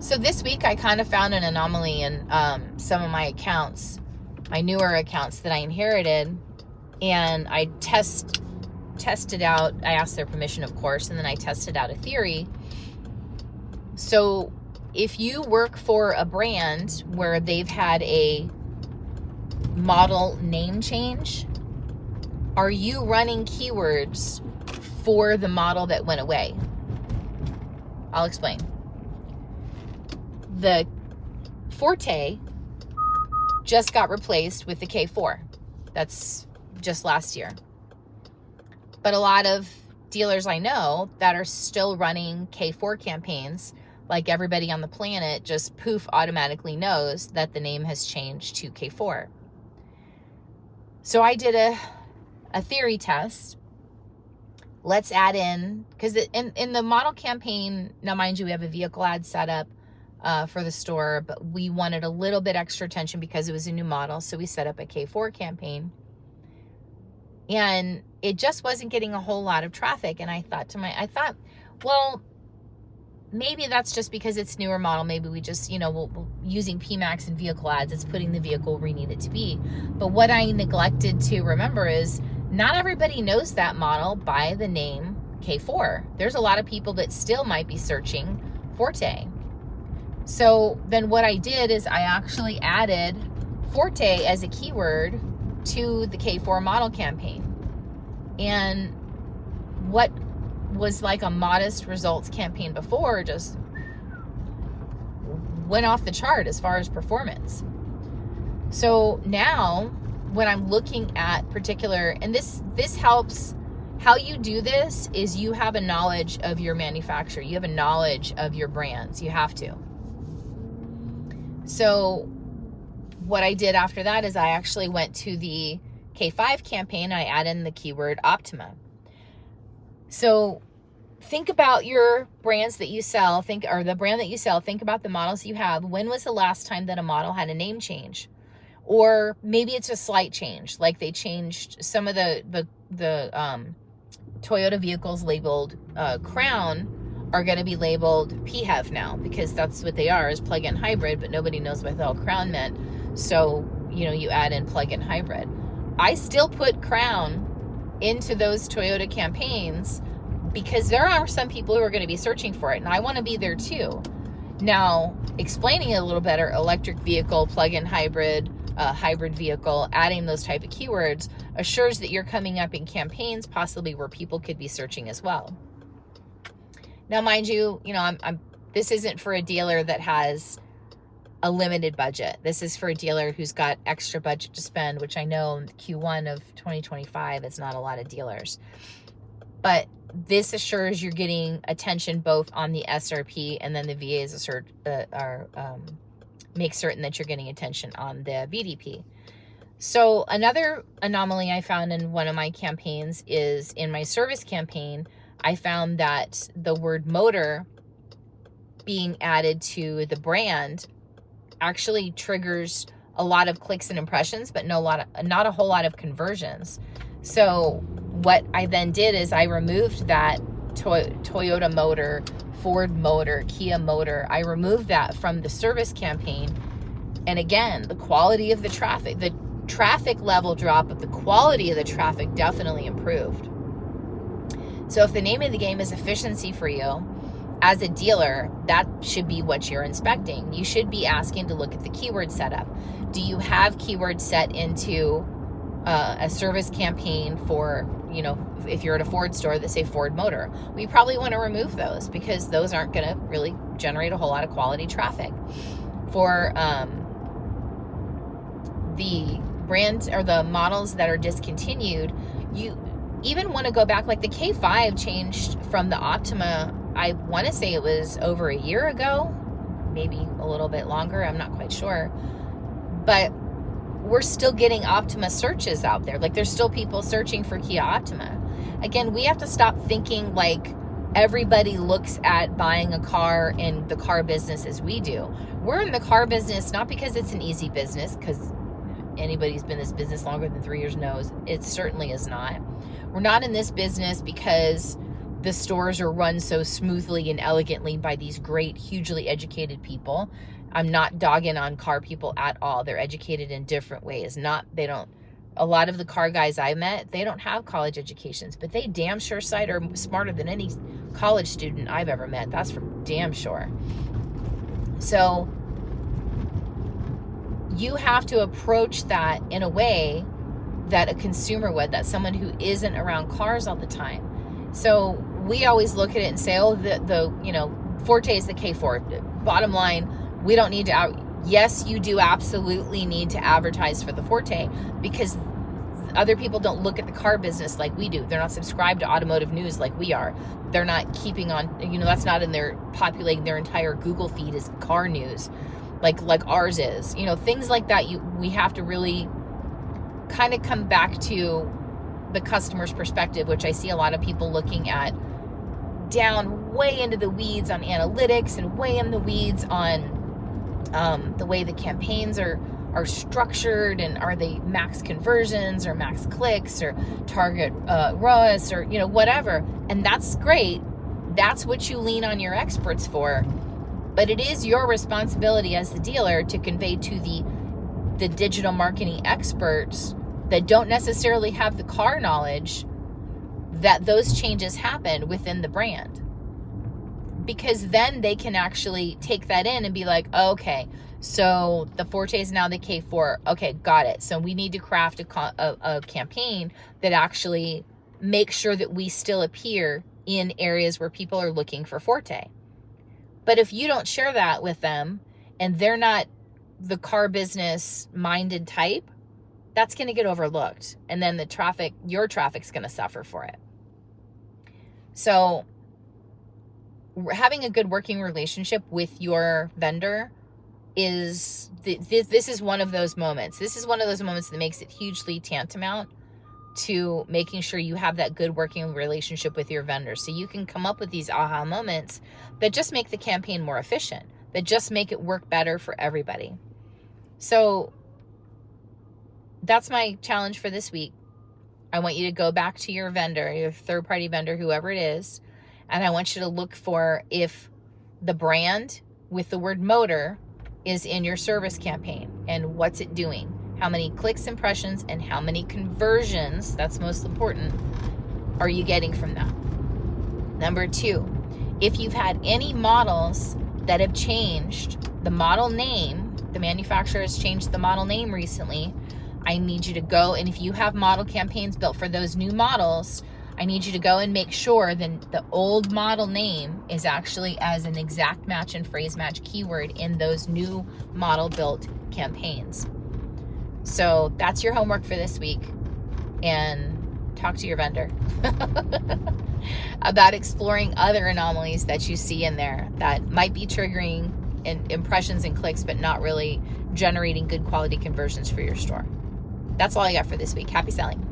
So this week I kind of found an anomaly in some of my accounts, my newer accounts that I inherited, and I tested out, I asked their permission, of course, and then I tested out a theory. So if you work for a brand where they've had a model name change, are you running keywords for the model that went away? I'll explain. The Forte just got replaced with the K4. That's just last year. But a lot of dealers I know that are still running K4 campaigns, like everybody on the planet, just poof, automatically knows that the name has changed to K4. So I did a theory test. Let's add in, because in the model campaign, now mind you, we have a vehicle ad set up for the store, but we wanted a little bit extra attention because it was a new model, so we set up a K4 campaign. And it just wasn't getting a whole lot of traffic. And I thought, well, maybe that's just because it's newer model. Maybe we just, we're using PMAX and vehicle ads, it's putting the vehicle where we need it to be. But what I neglected to remember is not everybody knows that model by the name K4. There's a lot of people that still might be searching Forte. So then what I did is I actually added Forte as a keyword to the K4 model campaign. And what was like a modest results campaign before just went off the chart as far as performance. So now when I'm looking at particular, and this helps, how you do this is you have a knowledge of your manufacturer. You have a knowledge of your brands. You have to. So what I did after that is I actually went to the K5 campaign and I added in the keyword Optima. So think about your brands that you sell, or the brand that you sell, think about the models you have. When was the last time that a model had a name change? Or maybe it's a slight change, like they changed some of the Toyota vehicles labeled Crown are going to be labeled PHEV now, because that's what they are, is plug-in hybrid, but nobody knows what the hell Crown meant. So, you add in plug-in hybrid. I still put Crown into those Toyota campaigns because there are some people who are going to be searching for it, and I want to be there too. Now, explaining it a little better, electric vehicle, plug-in hybrid, hybrid vehicle, adding those type of keywords assures that you're coming up in campaigns possibly where people could be searching as well. Now, mind you, this isn't for a dealer that has a limited budget. This is for a dealer who's got extra budget to spend, which I know in Q1 of 2025, it's not a lot of dealers. But this assures you're getting attention both on the SRP, and then the VAs make certain that you're getting attention on the VDP. So another anomaly I found in one of my campaigns is in my service campaign, I found that the word motor being added to the brand actually triggers a lot of clicks and impressions, but not a whole lot of conversions. So what I then did is I removed that Toyota motor, Ford motor, Kia motor. I removed that from the service campaign. And again, the quality of the traffic level dropped, but the quality of the traffic definitely improved. So if the name of the game is efficiency for you, as a dealer, that should be what you're inspecting. You should be asking to look at the keyword setup. Do you have keywords set into a service campaign for, if you're at a Ford store that say Ford motor? We probably want to remove those because those aren't going to really generate a whole lot of quality traffic. For the brands or the models that are discontinued, you even want to go back, like the K5 changed from the Optima, I want to say it was over a year ago, maybe a little bit longer, I'm not quite sure. But we're still getting Optima searches out there. Like there's still people searching for Kia Optima. Again, we have to stop thinking like everybody looks at buying a car in the car business as we do. We're in the car business not because it's an easy business, because anybody who's been in this business longer than 3 years knows it certainly is not. We're not in this business because the stores are run so smoothly and elegantly by these great, hugely educated people. I'm not dogging on car people at all. They're educated in different ways. A lot of the car guys I met, they don't have college educations, but they damn sure sight are smarter than any college student I've ever met. That's for damn sure. So you have to approach that in a way that a consumer would, that someone who isn't around cars all the time. So we always look at it and say, oh, the Forte is the K4. Bottom line, we don't need to yes, you do absolutely need to advertise for the Forte, because other people don't look at the car business like we do. They're not subscribed to automotive news like we are. They're not keeping on, that's not in their populating their entire Google feed is car news like ours is. Things like that we have to really kind of come back to the customer's perspective, which I see a lot of people looking at down way into the weeds on analytics and way in the weeds on the way the campaigns are structured, and are they max conversions or max clicks or target ROAS or whatever. And that's great. That's what you lean on your experts for. But it is your responsibility as the dealer to convey to the digital marketing experts that don't necessarily have the car knowledge that those changes happen within the brand. Because then they can actually take that in and be like, okay, so the Forte is now the K4. Okay, got it. So we need to craft a campaign that actually makes sure that we still appear in areas where people are looking for Forte. But if you don't share that with them and they're not the car business minded type, that's going to get overlooked. And then your traffic's going to suffer for it. So having a good working relationship with your vendor this is one of those moments. This is one of those moments that makes it hugely tantamount to making sure you have that good working relationship with your vendor, so you can come up with these aha moments that just make the campaign more efficient, that just make it work better for everybody. So that's my challenge for this week. I want you to go back to your vendor, your third-party vendor, whoever it is, and I want you to look for if the brand with the word motor is in your service campaign, and what's it doing, how many clicks, impressions, and how many conversions, that's most important, are you getting from that. Number 2, if you've had any models that have changed the model name, the manufacturer has changed the model name recently, I need you to go, and if you have model campaigns built for those new models, I need you to go and make sure that the old model name is actually as an exact match and phrase match keyword in those new model built campaigns. So that's your homework for this week. And talk to your vendor about exploring other anomalies that you see in there that might be triggering impressions and clicks, but not really generating good quality conversions for your store. That's all I got for this week. Happy selling.